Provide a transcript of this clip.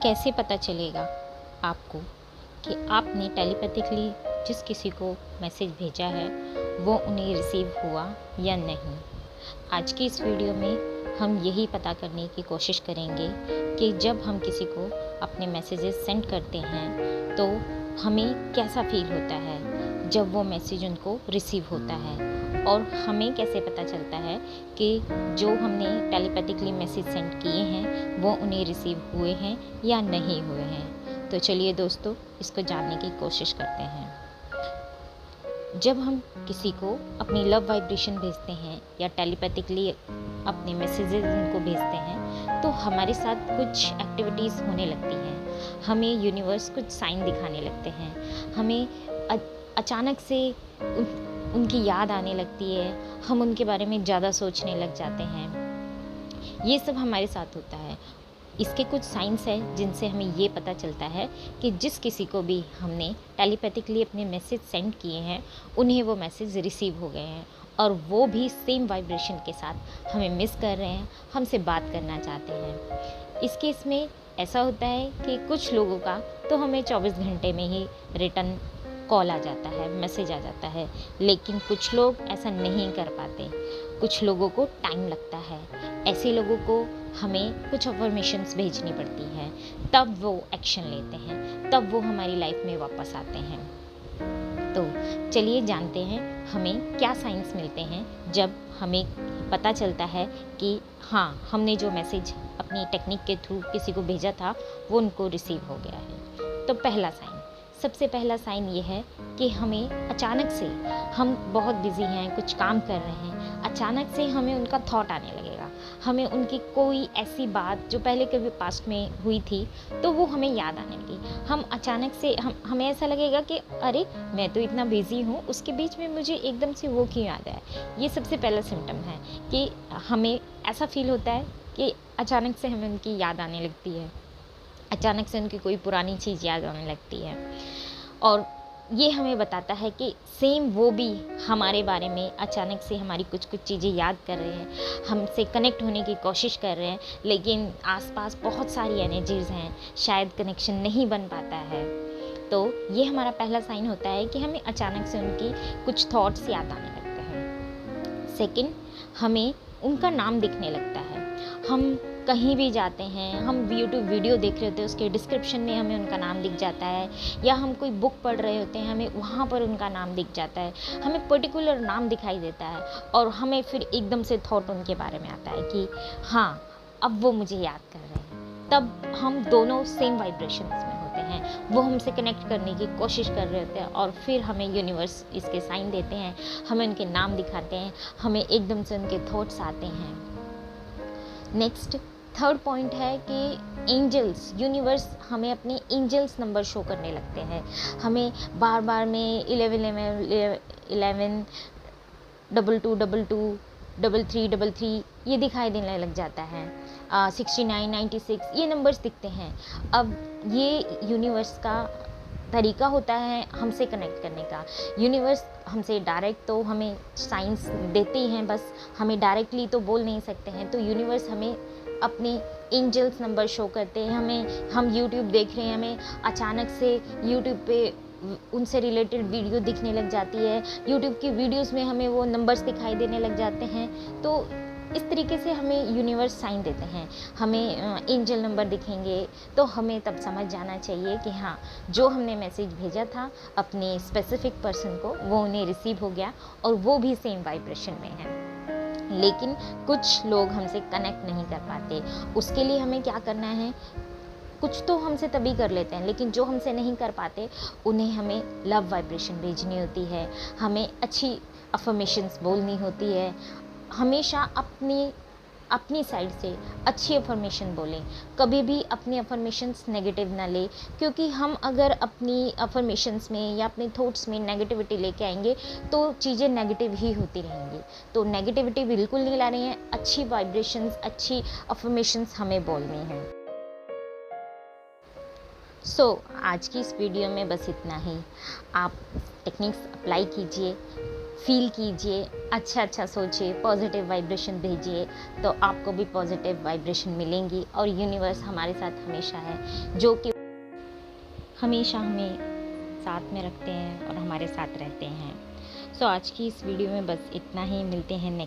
कैसे पता चलेगा आपको कि आपने टेलीपैथिकली जिस किसी को मैसेज भेजा है वो उन्हें रिसीव हुआ या नहीं। आज की इस वीडियो में हम यही पता करने की कोशिश करेंगे कि जब हम किसी को अपने मैसेजेस सेंड करते हैं तो हमें कैसा फील होता है जब वो मैसेज उनको रिसीव होता है, और हमें कैसे पता चलता है कि जो हमने टेलीपैथिकली मैसेज सेंड किए हैं वो उन्हें रिसीव हुए हैं या नहीं हुए हैं। तो चलिए दोस्तों, इसको जानने की कोशिश करते हैं। जब हम किसी को अपनी लव वाइब्रेशन भेजते हैं या टेलीपैथिकली अपने मैसेजेस उनको भेजते हैं तो हमारे साथ कुछ एक्टिविटीज़ होने लगती हैं। हमें यूनिवर्स कुछ साइन दिखाने लगते हैं, हमें अचानक से उनकी याद आने लगती है, हम उनके बारे में ज़्यादा सोचने लग जाते हैं। ये सब हमारे साथ होता है। इसके कुछ साइंस हैं जिनसे हमें ये पता चलता है कि जिस किसी को भी हमने टेलीपैथिकली अपने मैसेज सेंड किए हैं उन्हें वो मैसेज रिसीव हो गए हैं, और वो भी सेम वाइब्रेशन के साथ हमें मिस कर रहे हैं, हमसे बात करना चाहते हैं। इस केस में ऐसा होता है कि कुछ लोगों का तो हमें 24 घंटे में ही रिटर्न कॉल आ जाता है, मैसेज आ जाता है, लेकिन कुछ लोग ऐसा नहीं कर पाते, कुछ लोगों को टाइम लगता है। ऐसे लोगों को हमें कुछ अफर्मेशंस भेजनी पड़ती हैं, तब वो एक्शन लेते हैं, तब वो हमारी लाइफ में वापस आते हैं। तो चलिए जानते हैं हमें क्या साइंस मिलते हैं जब हमें पता चलता है कि हाँ, हमने जो मैसेज अपनी टेक्निक के थ्रू किसी को भेजा था वो उनको रिसीव हो गया है। तो सबसे पहला साइन ये है कि हमें अचानक से, हम बहुत बिजी हैं, कुछ काम कर रहे हैं, अचानक से हमें उनका थॉट आने लगेगा, हमें उनकी कोई ऐसी बात जो पहले कभी पास्ट में हुई थी तो वो हमें याद आने लगी। हम अचानक से हमें ऐसा लगेगा कि अरे मैं तो इतना बिजी हूँ, उसके बीच में मुझे एकदम से वो क्यों याद आया। ये सबसे पहला सिम्टम है कि हमें ऐसा फील होता है कि अचानक से हमें उनकी याद आने लगती है, अचानक से उनकी कोई पुरानी चीज़ याद आने लगती है, और ये हमें बताता है कि सेम वो भी हमारे बारे में अचानक से हमारी कुछ चीज़ें याद कर रहे हैं, हमसे कनेक्ट होने की कोशिश कर रहे हैं, लेकिन आसपास बहुत सारी एनर्जीज़ हैं, शायद कनेक्शन नहीं बन पाता है। तो ये हमारा पहला साइन होता है कि हमें अचानक से उनकी कुछ थॉट्स याद आने लगते हैं। सेकंड, हमें उनका नाम दिखने लगता है। हम कहीं भी जाते हैं, हम यूट्यूब वीडियो देख रहे होते हैं, उसके डिस्क्रिप्शन में हमें उनका नाम दिख जाता है, या हम कोई बुक पढ़ रहे होते हैं, हमें वहाँ पर उनका नाम दिख जाता है, हमें पर्टिकुलर नाम दिखाई देता है, और हमें फिर एकदम से थॉट उनके बारे में आता है कि हाँ, अब वो मुझे याद कर रहे हैं। तब हम दोनों सेम वाइब्रेशंस में होते हैं, वो हमसे कनेक्ट करने की कोशिश कर रहे होते हैं, और फिर हमें यूनिवर्स इसके साइन देते हैं, हमें उनके नाम दिखाते हैं, हमें एकदम से उनके थॉट्स आते हैं। नेक्स्ट, थर्ड पॉइंट है कि एंजल्स, यूनिवर्स हमें अपने एंजल्स नंबर शो करने लगते हैं। हमें बार बार में 11 22 33 ये दिखाई देने लग जाता है। 69 96 ये नंबर्स दिखते हैं। अब ये यूनिवर्स का तरीका होता है हमसे कनेक्ट करने का। यूनिवर्स हमसे डायरेक्ट तो हमें साइंस देते ही हैं, बस हमें डायरेक्टली तो बोल नहीं सकते हैं, तो यूनिवर्स हमें अपने एंजल्स नंबर शो करते हैं। हम यूट्यूब देख रहे हैं, हमें अचानक से यूट्यूब पे उनसे रिलेटेड वीडियो दिखने लग जाती है, यूट्यूब की वीडियोस में हमें वो नंबर्स दिखाई देने लग जाते हैं। तो इस तरीके से हमें यूनिवर्स साइन देते हैं। हमें एंजल नंबर दिखेंगे तो हमें तब समझ जाना चाहिए कि हाँ, जो हमने मैसेज भेजा था अपने स्पेसिफिक पर्सन को वो उन्हें रिसीव हो गया, और वो भी सेम वाइब्रेशन में है। लेकिन कुछ लोग हमसे कनेक्ट नहीं कर पाते। उसके लिए हमें क्या करना है, कुछ तो हमसे तभी कर लेते हैं, लेकिन जो हमसे नहीं कर पाते उन्हें हमें लव वाइब्रेशन भेजनी होती है, हमें अच्छी अफर्मेशंस बोलनी होती है। हमेशा अपनी साइड से अच्छी अफर्मेशन बोलें, कभी भी अपनी अफर्मेशंस नेगेटिव ना लें, क्योंकि हम अगर अपनी अफर्मेशंस में या अपने थॉट्स में नेगेटिविटी लेके आएंगे तो चीज़ें नेगेटिव ही होती रहेंगी। तो नेगेटिविटी बिल्कुल नहीं लानी है, अच्छी वाइब्रेशंस, अच्छी अफर्मेशंस हमें बोलनी है। आज की इस वीडियो में बस इतना ही। आप टेक्निक्स अप्लाई कीजिए, फील कीजिए, अच्छा सोचिए, पॉजिटिव वाइब्रेशन भेजिए, तो आपको भी पॉजिटिव वाइब्रेशन मिलेंगी। और यूनिवर्स हमारे साथ हमेशा है, जो कि हमेशा हमें साथ में रखते हैं और हमारे साथ रहते हैं। सो आज की इस वीडियो में बस इतना ही। मिलते हैं नेक्स्ट